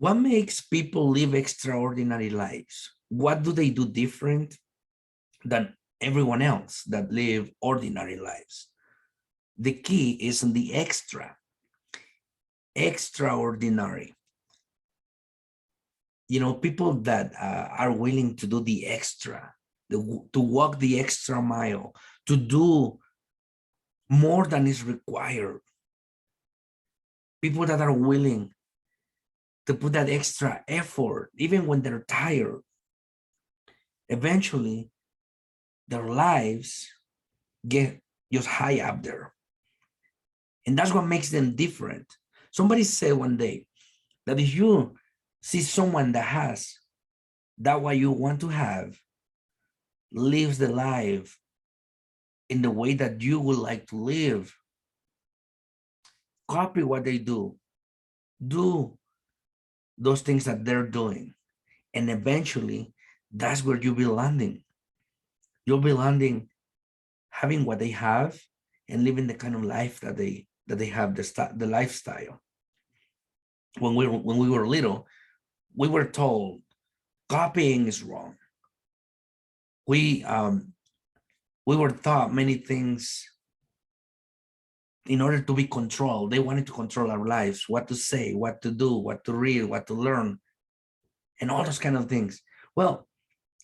What makes people live extraordinary lives? What do they do different than everyone else that live ordinary lives? The key is in the extraordinary. You know, people that are willing to do the extra, to walk the extra mile, to do more than is required. People that are willing to put that extra effort, even when they're tired. Eventually, their lives get just high up there. And that's what makes them different. Somebody said one day that if you see someone that has that what you want to have, lives the life in the way that you would like to live, copy what they do those things that they're doing, and eventually that's where you'll be landing. You'll be landing having what they have and living the kind of life that they have, the lifestyle. When we were little, we were told copying is wrong. We were taught many things in order to be controlled. They wanted to control our lives, what to say, what to do, what to read, what to learn, and all those kind of things. Well,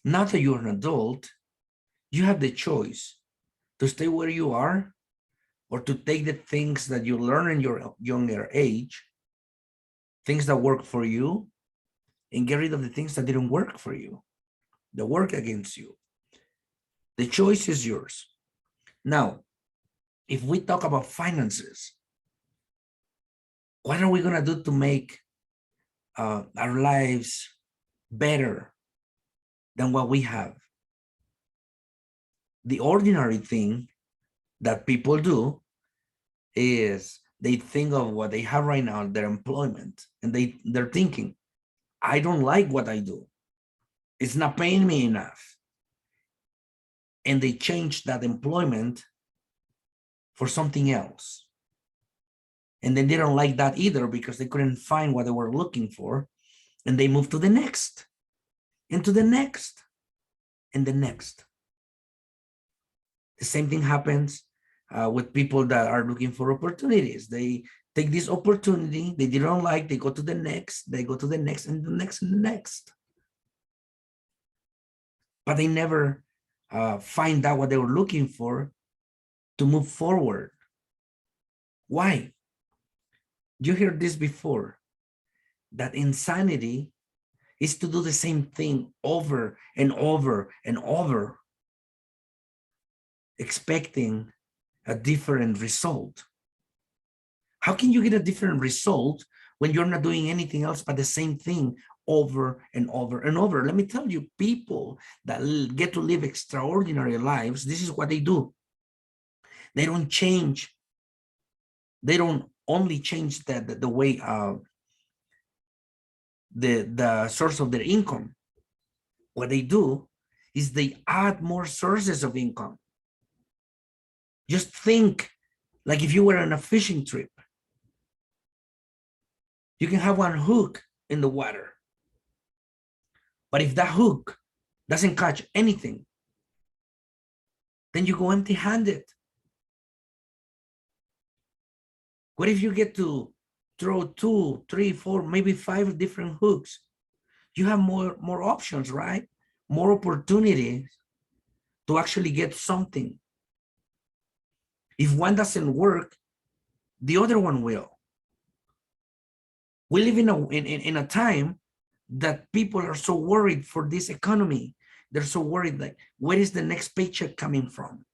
now that you're an adult, you have the choice to stay where you are or to take the things that you learn in your younger age, things that work for you, and get rid of the things that didn't work for you, that work against you. The choice is yours. Now, if we talk about finances, what are we going to do to make our lives better than what we have? The ordinary thing that people do is they think of what they have right now, their employment, and they're thinking, I don't like what I do. It's not paying me enough. And they change that employment for something else. And then they don't like that either because they couldn't find what they were looking for. And they move to the next, and to the next, and the next. The same thing happens with people that are looking for opportunities. They take this opportunity, they didn't like, they go to the next, they go to the next, and the next, and the next. But they never find out what they were looking for to move forward. Why? You heard this before, that insanity is to do the same thing over and over and over, expecting a different result. How can you get a different result when you're not doing anything else but the same thing over and over and over? Let me tell you, people that get to live extraordinary lives, this is what they do. They don't change. They don't only change the way the source of their income. What they do is they add more sources of income. Just think like if you were on a fishing trip. You can have one hook in the water, but if that hook doesn't catch anything, then you go empty-handed. What if you get to throw 2, 3, 4, maybe 5 different hooks? You have more options, right? More opportunities to actually get something. If one doesn't work, the other one will. We live in a time that people are so worried for this economy. They're so worried, like, where is the next paycheck coming from?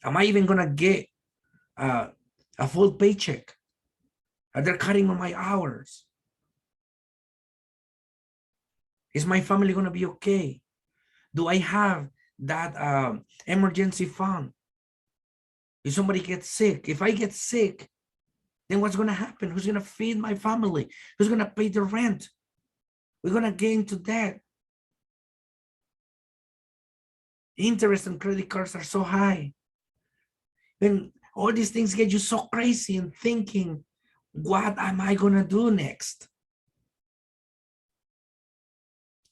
Am I even gonna get a full paycheck? Are they cutting on my hours? Is my family gonna be okay? Do I have that emergency fund? If somebody gets sick, if I get sick, then what's gonna happen? Who's gonna feed my family? Who's gonna pay the rent? We're gonna get into debt. Interest and credit cards are so high. And all these things get you so crazy and thinking, what am I gonna do next?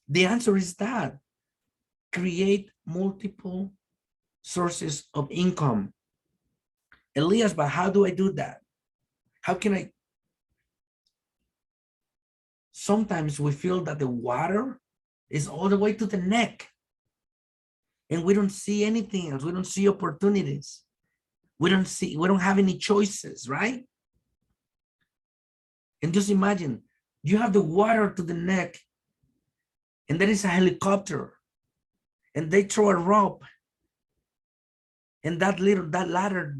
The answer is that create multiple sources of income. Elias, but how do I do that? How can I? Sometimes we feel that the water is all the way to the neck and we don't see anything else. We don't see opportunities. We don't have any choices, right? And just imagine you have the water to the neck and there is a helicopter and they throw a rope and that ladder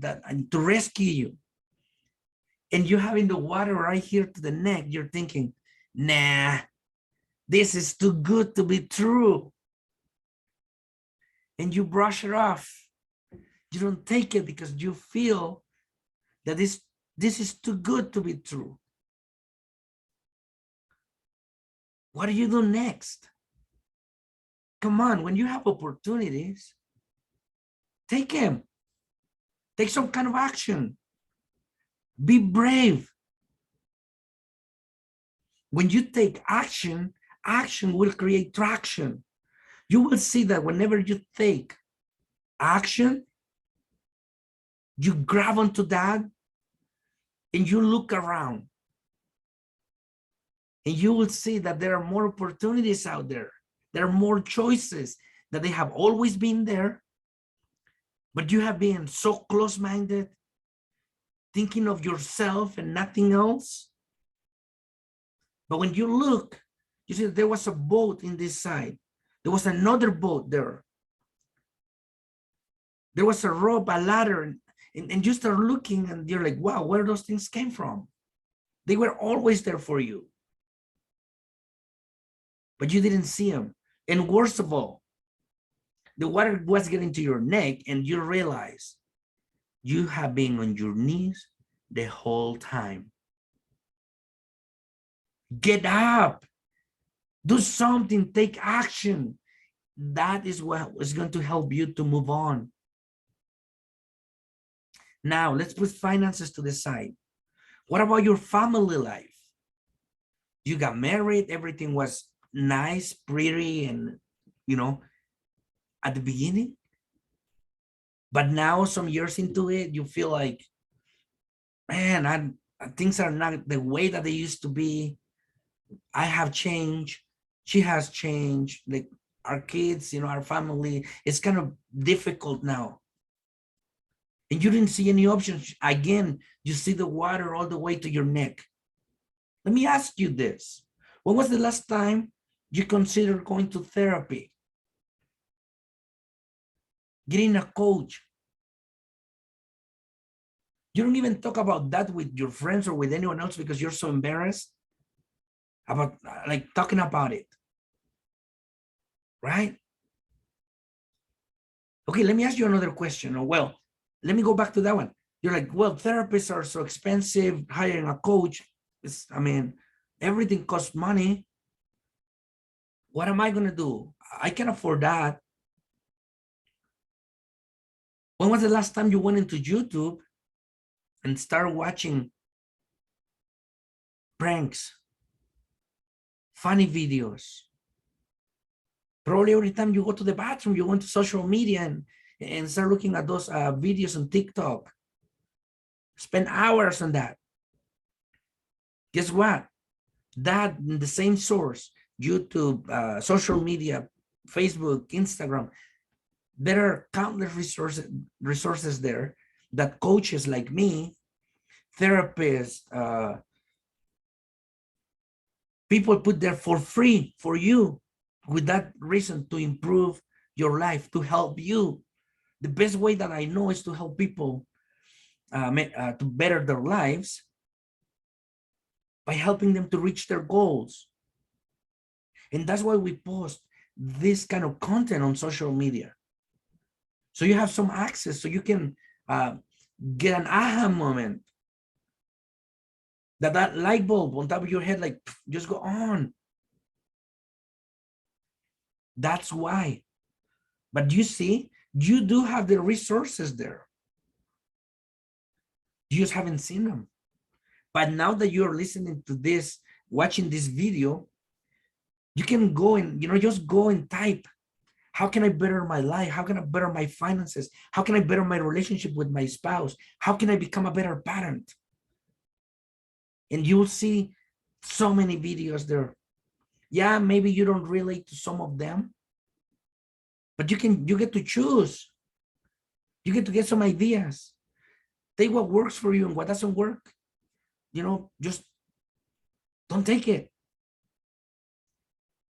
to rescue you. And you having the water right here to the neck, you're thinking, nah, this is too good to be true. And you brush it off. You don't take it because you feel that this is too good to be true. What do you do next? Come on, when you have opportunities, take them. Take some kind of action. Be brave. When you take action, action will create traction. You will see that whenever you take action, you grab onto that and you look around. And you will see that there are more opportunities out there. There are more choices, that they have always been there, but you have been so close-minded, thinking of yourself and nothing else. But when you look, you see there was a boat in this side. There was another boat there. There was a rope, a ladder, and you start looking and you're like, wow, where those things came from? They were always there for you. But you didn't see them. And worst of all, the water was getting to your neck and you realize you have been on your knees the whole time. Get up, do something, take action. That is what is going to help you to move on. Now, let's put finances to the side. What about your family life? You got married, everything was nice, pretty, and, you know, at the beginning. But now, some years into it, you feel like, man, things are not the way that they used to be. I have changed. She has changed. Like our kids, you know, our family, it's kind of difficult now. And you didn't see any options. Again, you see the water all the way to your neck. Let me ask you this. When was the last time you considered going to therapy? Getting a coach? You don't even talk about that with your friends or with anyone else because you're so embarrassed about like talking about it, right? Okay, let me ask you another question. Or well, let me go back to that one. You're like, well, therapists are so expensive. Hiring a coach is, I mean, everything costs money. What am I going to do? I can afford that. When was the last time you went into YouTube and started watching pranks, funny videos? Probably every time you go to the bathroom, you go into social media and start looking at those videos on TikTok. Spend hours on that. Guess what? That in the same source, YouTube, social media, Facebook, Instagram, there are countless resources there that coaches like me, therapists, people put there for free for you with that reason to improve your life, to help you. The best way that I know is to help people to better their lives by helping them to reach their goals. And that's why we post this kind of content on social media. So you have some access, so you can get an aha moment. That light bulb on top of your head, like, just go on. That's why. But you see, you do have the resources there. You just haven't seen them. But now that you're listening to this, watching this video, You can go and, just go and type, how can I better my life? How can I better my finances? How can I better my relationship with my spouse? How can I become a better parent? And you'll see so many videos there. Yeah, maybe you don't relate to some of them, but you get to choose. You get to get some ideas. Take what works for you and what doesn't work. Just don't take it.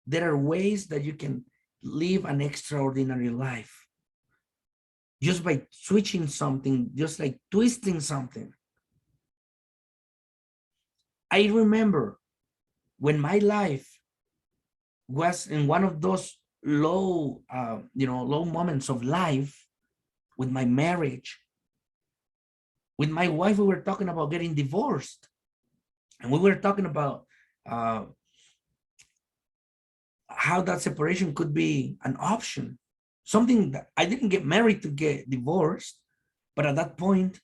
There are ways that you can live an extraordinary life just by switching something, just like twisting something. I remember when my life was in one of those low moments of life with my marriage. With my wife, we were talking about getting divorced, and we were talking about how that separation could be an option. Something that I didn't get married to get divorced, but at that point,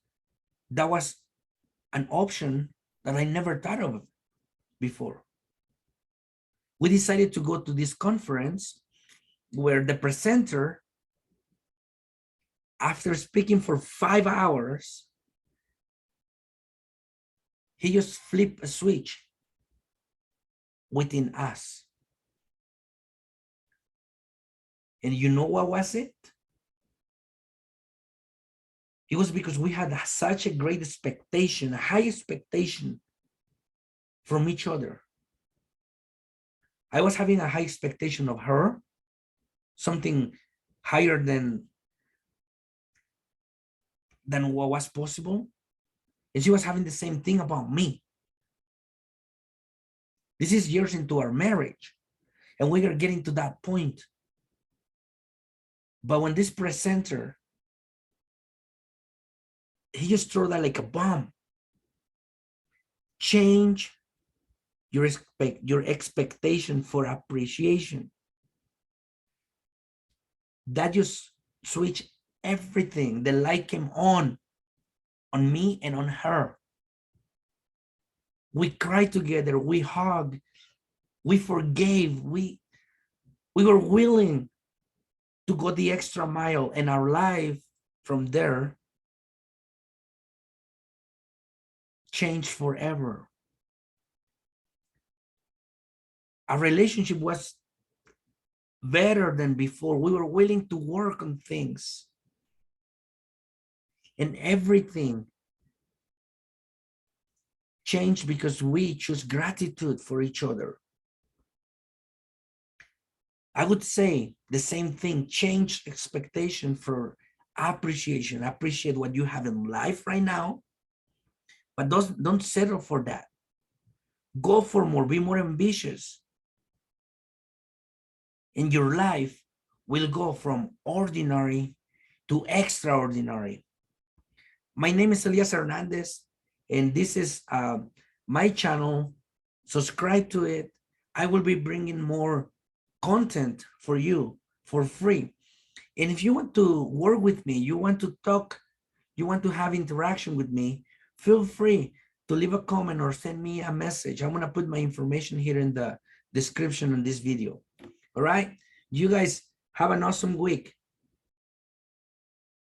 that was an option that I never thought of before. We decided to go to this conference where the presenter, after speaking for 5 hours, he just flipped a switch within us. And you know what was it? It was because we had such a great expectation, a high expectation from each other. I was having a high expectation of her, something higher than what was possible. And she was having the same thing about me. This is years into our marriage, and we are getting to that point. But when this presenter, he just threw that like a bomb. Change your expectation for appreciation. That just switched everything. The light came on me and on her. We cried together, we hugged, we forgave, we were willing to go the extra mile, and our life from there changed forever. Our relationship was better than before. We were willing to work on things, and everything changed because we choose gratitude for each other. I would say the same thing, change expectation for appreciation. Appreciate what you have in life right now, but don't settle for that. Go for more, be more ambitious. And your life will go from ordinary to extraordinary. My name is Elias Hernandez, and this is my channel. Subscribe to it. I will be bringing more content for you for free. And if you want to work with me, you want to talk, you want to have interaction with me, feel free to leave a comment or send me a message. I'm going to put my information here in the description on this video. All right. You guys have an awesome week.